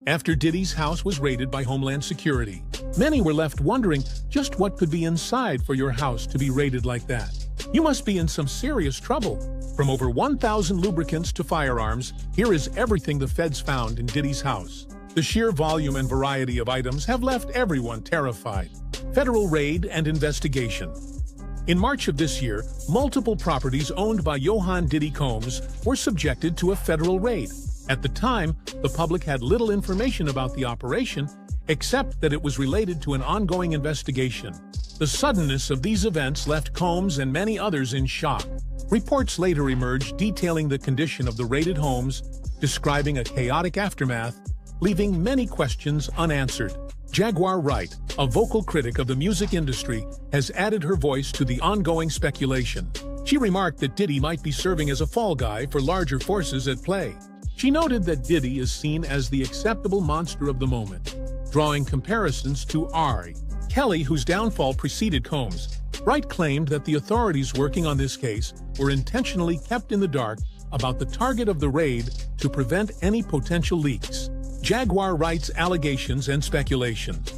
after Diddy's house was raided by Homeland Security. Many were left wondering just what could be inside for your house to be raided like that. You must be in some serious trouble. From over 1,000 lubricants to firearms, here is everything the feds found in Diddy's house. The sheer volume and variety of items have left everyone terrified. Federal raid and investigation. In March of this year, multiple properties owned by Johann Diddy Combs were subjected to a federal raid. At the time, the public had little information about the operation, except that it was related to an ongoing investigation. The suddenness of these events left Combs and many others in shock. Reports later emerged detailing the condition of the raided homes, describing a chaotic aftermath, leaving many questions unanswered. Jaguar Wright, a vocal critic of the music industry, has added her voice to the ongoing speculation. She remarked that Diddy might be serving as a fall guy for larger forces at play. She noted that Diddy is seen as the acceptable monster of the moment, drawing comparisons to R. Kelly, whose downfall preceded Combs. Wright claimed that the authorities working on this case were intentionally kept in the dark about the target of the raid to prevent any potential leaks. Jaguar Wright's allegations and speculations.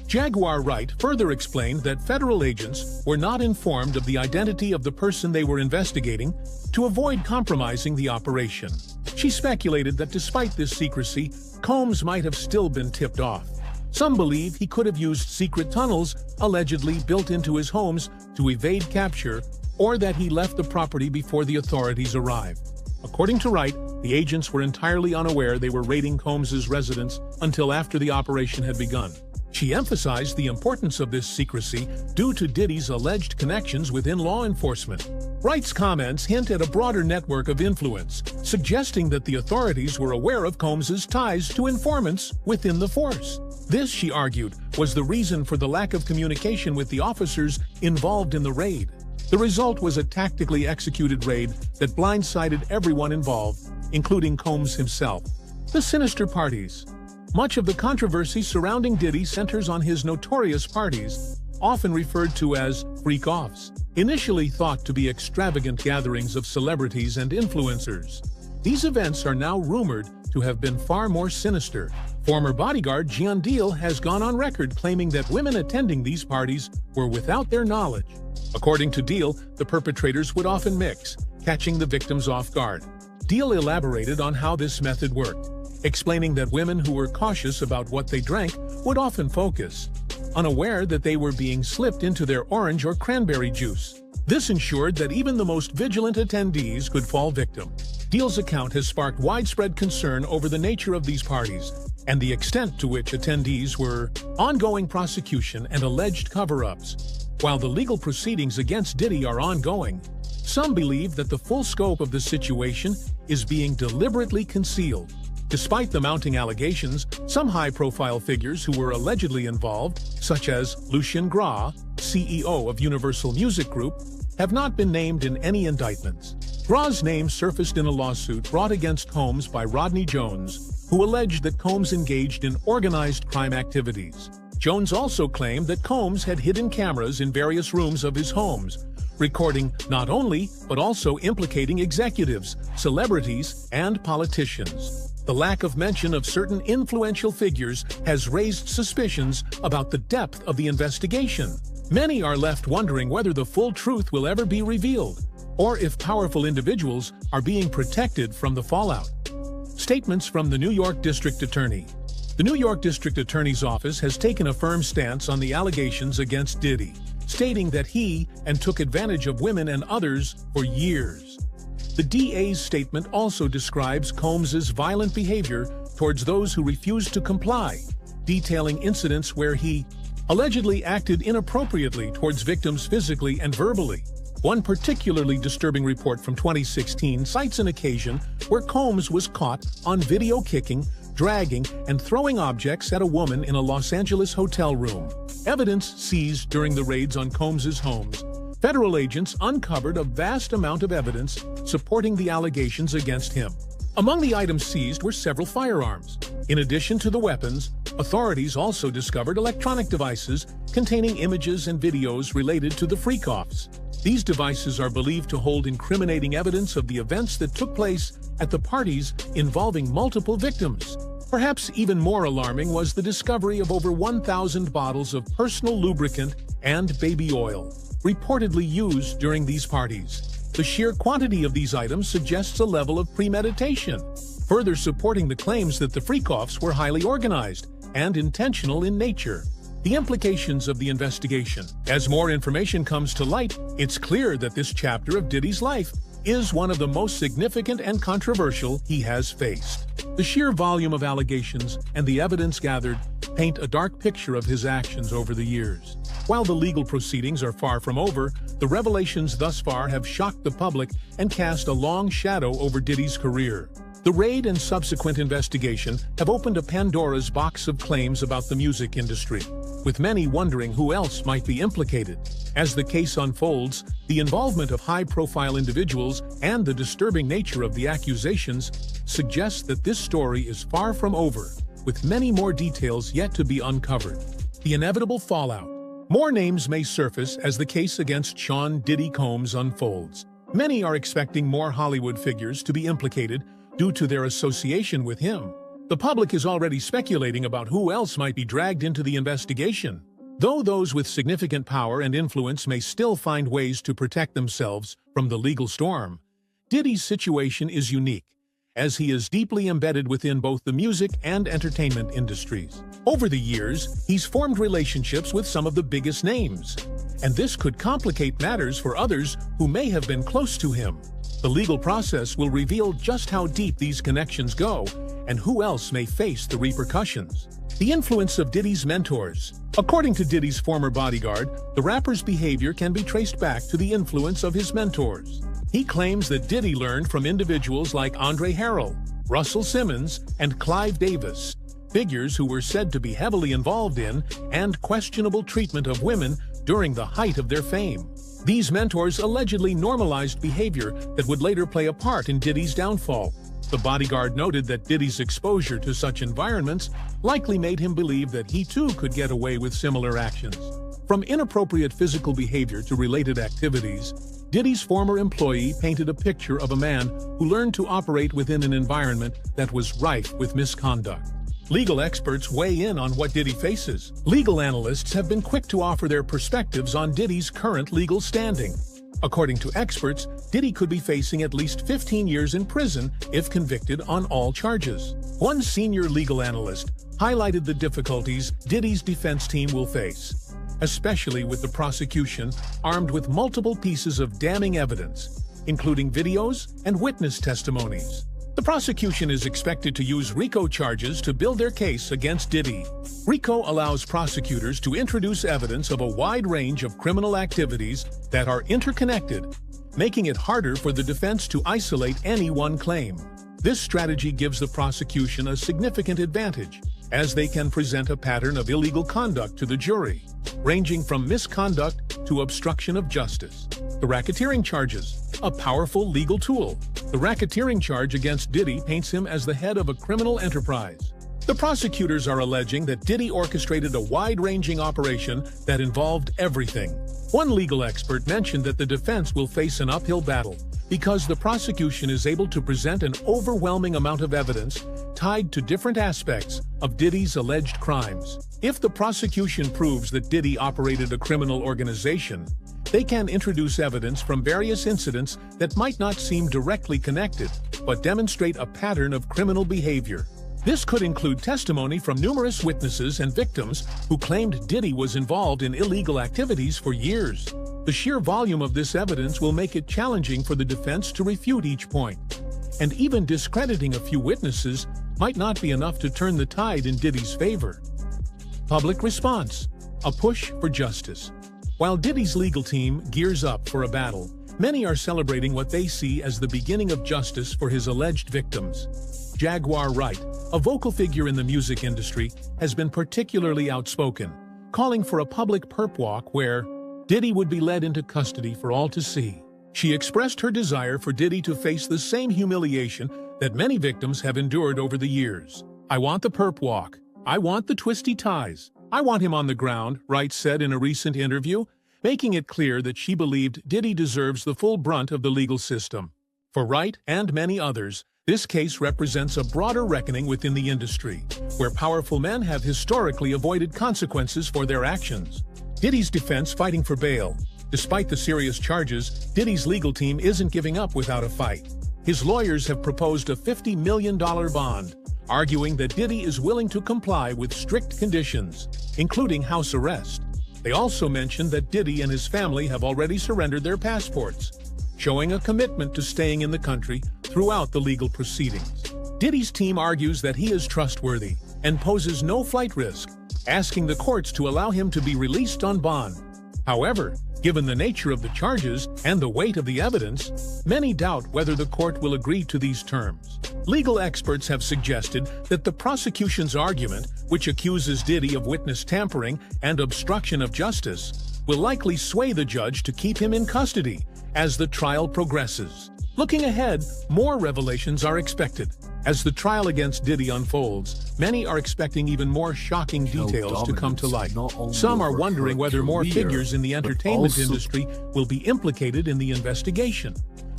Jaguar Wright further explained that federal agents were not informed of the identity of the person they were investigating to avoid compromising the operation. She speculated that despite this secrecy, Combs might have still been tipped off. Some believe he could have used secret tunnels allegedly built into his homes to evade capture, or that he left the property before the authorities arrived. According to Wright, the agents were entirely unaware they were raiding Combs's residence until after the operation had begun. She emphasized the importance of this secrecy due to Diddy's alleged connections within law enforcement. Wright's comments hint at a broader network of influence, suggesting that the authorities were aware of Combs's ties to informants within the force. This, she argued, was the reason for the lack of communication with the officers involved in the raid. The result was a tactically executed raid that blindsided everyone involved, including Combs himself. The sinister parties. Much of the controversy surrounding Diddy centers on his notorious parties, often referred to as freak-offs, initially thought to be extravagant gatherings of celebrities and influencers. These events are now rumored to have been far more sinister. Former bodyguard Gian Deal has gone on record claiming that women attending these parties were without their knowledge. According to Deal, the perpetrators would often mix, catching the victims off guard. Deal elaborated on how this method worked, explaining that women who were cautious about what they drank would often focus, unaware that they were being slipped into their orange or cranberry juice. This ensured that even the most vigilant attendees could fall victim. Deal's account has sparked widespread concern over the nature of these parties and the extent to which attendees were ongoing prosecution and alleged cover-ups. While the legal proceedings against Diddy are ongoing, some believe that the full scope of the situation is being deliberately concealed. Despite the mounting allegations, some high-profile figures who were allegedly involved, such as Lucian Graw, CEO of Universal Music Group, have not been named in any indictments. Graw's name surfaced in a lawsuit brought against Combs by Rodney Jones, who alleged that Combs engaged in organized crime activities. Jones also claimed that Combs had hidden cameras in various rooms of his homes, recording not only, but also implicating executives, celebrities, and politicians. The lack of mention of certain influential figures has raised suspicions about the depth of the investigation. Many are left wondering whether the full truth will ever be revealed, or if powerful individuals are being protected from the fallout. Statements from the New York District Attorney. The New York District Attorney's Office has taken a firm stance on the allegations against Diddy, stating that he took advantage of women and others for years. The DA's statement also describes Combs's violent behavior towards those who refused to comply, detailing incidents where he allegedly acted inappropriately towards victims physically and verbally. One particularly disturbing report from 2016 cites an occasion where Combs was caught on video kicking, dragging, and throwing objects at a woman in a Los Angeles hotel room. Evidence seized during the raids on Combs's homes. Federal agents uncovered a vast amount of evidence supporting the allegations against him. Among the items seized were several firearms. In addition to the weapons, authorities also discovered electronic devices containing images and videos related to the freak-offs. These devices are believed to hold incriminating evidence of the events that took place at the parties involving multiple victims. Perhaps even more alarming was the discovery of over 1,000 bottles of personal lubricant and baby oil, reportedly used during these parties. The sheer quantity of these items suggests a level of premeditation, further supporting the claims that the freak-offs were highly organized and intentional in nature. The implications of the investigation. As more information comes to light, it's clear that this chapter of Diddy's life is one of the most significant and controversial he has faced. The sheer volume of allegations and the evidence gathered paint a dark picture of his actions over the years. While the legal proceedings are far from over, the revelations thus far have shocked the public and cast a long shadow over Diddy's career. The raid and subsequent investigation have opened a Pandora's box of claims about the music industry, with many wondering who else might be implicated. As the case unfolds, the involvement of high-profile individuals and the disturbing nature of the accusations suggest that this story is far from over, with many more details yet to be uncovered. The inevitable fallout. More names may surface as the case against Sean Diddy Combs unfolds. Many are expecting more Hollywood figures to be implicated due to their association with him. The public is already speculating about who else might be dragged into the investigation. Though those with significant power and influence may still find ways to protect themselves from the legal storm, Diddy's situation is unique, as he is deeply embedded within both the music and entertainment industries. Over the years, he's formed relationships with some of the biggest names, and this could complicate matters for others who may have been close to him. The legal process will reveal just how deep these connections go and who else may face the repercussions. The influence of Diddy's mentors. According to Diddy's former bodyguard, the rapper's behavior can be traced back to the influence of his mentors. He claims that Diddy learned from individuals like Andre Harrell, Russell Simmons, and Clive Davis, figures who were said to be heavily involved in and questionable treatment of women during the height of their fame. These mentors allegedly normalized behavior that would later play a part in Diddy's downfall. The bodyguard noted that Diddy's exposure to such environments likely made him believe that he too could get away with similar actions. From inappropriate physical behavior to related activities, Diddy's former employee painted a picture of a man who learned to operate within an environment that was rife with misconduct. Legal experts weigh in on what Diddy faces. Legal analysts have been quick to offer their perspectives on Diddy's current legal standing. According to experts, Diddy could be facing at least 15 years in prison if convicted on all charges. One senior legal analyst highlighted the difficulties Diddy's defense team will face, especially with the prosecution armed with multiple pieces of damning evidence, including videos and witness testimonies. The prosecution is expected to use RICO charges to build their case against Diddy. RICO allows prosecutors to introduce evidence of a wide range of criminal activities that are interconnected, making it harder for the defense to isolate any one claim. This strategy gives the prosecution a significant advantage, as they can present a pattern of illegal conduct to the jury, ranging from misconduct to obstruction of justice. The racketeering charges, a powerful legal tool. The racketeering charge against Diddy paints him as the head of a criminal enterprise. The prosecutors are alleging that Diddy orchestrated a wide-ranging operation that involved everything. One legal expert mentioned that the defense will face an uphill battle because the prosecution is able to present an overwhelming amount of evidence tied to different aspects of Diddy's alleged crimes. If the prosecution proves that Diddy operated a criminal organization, they can introduce evidence from various incidents that might not seem directly connected, but demonstrate a pattern of criminal behavior. This could include testimony from numerous witnesses and victims who claimed Diddy was involved in illegal activities for years. The sheer volume of this evidence will make it challenging for the defense to refute each point. And even discrediting a few witnesses might not be enough to turn the tide in Diddy's favor. Public response. A push for justice. While Diddy's legal team gears up for a battle, many are celebrating what they see as the beginning of justice for his alleged victims. Jaguar Wright, a vocal figure in the music industry, has been particularly outspoken, calling for a public perp walk where Diddy would be led into custody for all to see. She expressed her desire for Diddy to face the same humiliation that many victims have endured over the years. "I want the perp walk. I want the twisty ties. I want him on the ground," Wright said in a recent interview, making it clear that she believed Diddy deserves the full brunt of the legal system. For Wright and many others, This case represents a broader reckoning within the industry, where powerful men have historically avoided consequences for their actions. Diddy's defense fighting for bail. Despite the serious charges, Diddy's legal team isn't giving up without a fight. His lawyers have proposed a $50 million bond, arguing that Diddy is willing to comply with strict conditions, including house arrest. They also mentioned that Diddy and his family have already surrendered their passports, showing a commitment to staying in the country throughout the legal proceedings. Diddy's team argues that he is trustworthy and poses no flight risk, asking the courts to allow him to be released on bond. However, given the nature of the charges and the weight of the evidence, many doubt whether the court will agree to these terms. Legal experts have suggested that the prosecution's argument, which accuses Diddy of witness tampering and obstruction of justice, will likely sway the judge to keep him in custody as the trial progresses. Looking ahead, more revelations are expected. As the trial against Diddy unfolds, many are expecting even more shocking details to come to light. Some are wondering whether more figures in the entertainment industry will be implicated in the investigation,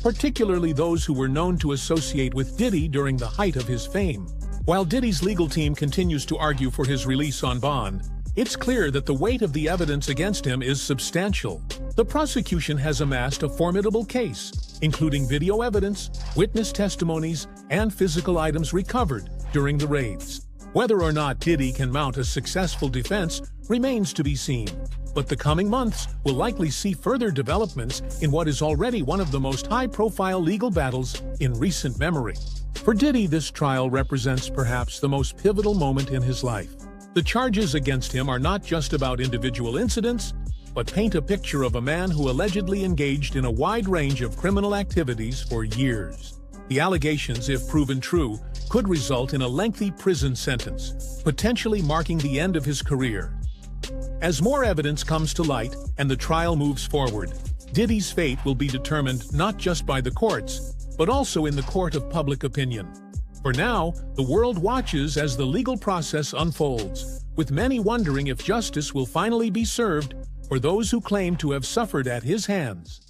particularly those who were known to associate with Diddy during the height of his fame. While Diddy's legal team continues to argue for his release on bond, it's clear that the weight of the evidence against him is substantial. The prosecution has amassed a formidable case, including video evidence, witness testimonies, and physical items recovered during the raids. Whether or not Diddy can mount a successful defense remains to be seen, but the coming months will likely see further developments in what is already one of the most high-profile legal battles in recent memory. For Diddy, this trial represents perhaps the most pivotal moment in his life. The charges against him are not just about individual incidents, but paint a picture of a man who allegedly engaged in a wide range of criminal activities for years. The allegations, if proven true, could result in a lengthy prison sentence, potentially marking the end of his career. As more evidence comes to light and the trial moves forward, Diddy's fate will be determined not just by the courts, but also in the court of public opinion. For now, the world watches as the legal process unfolds, with many wondering if justice will finally be served for those who claim to have suffered at his hands.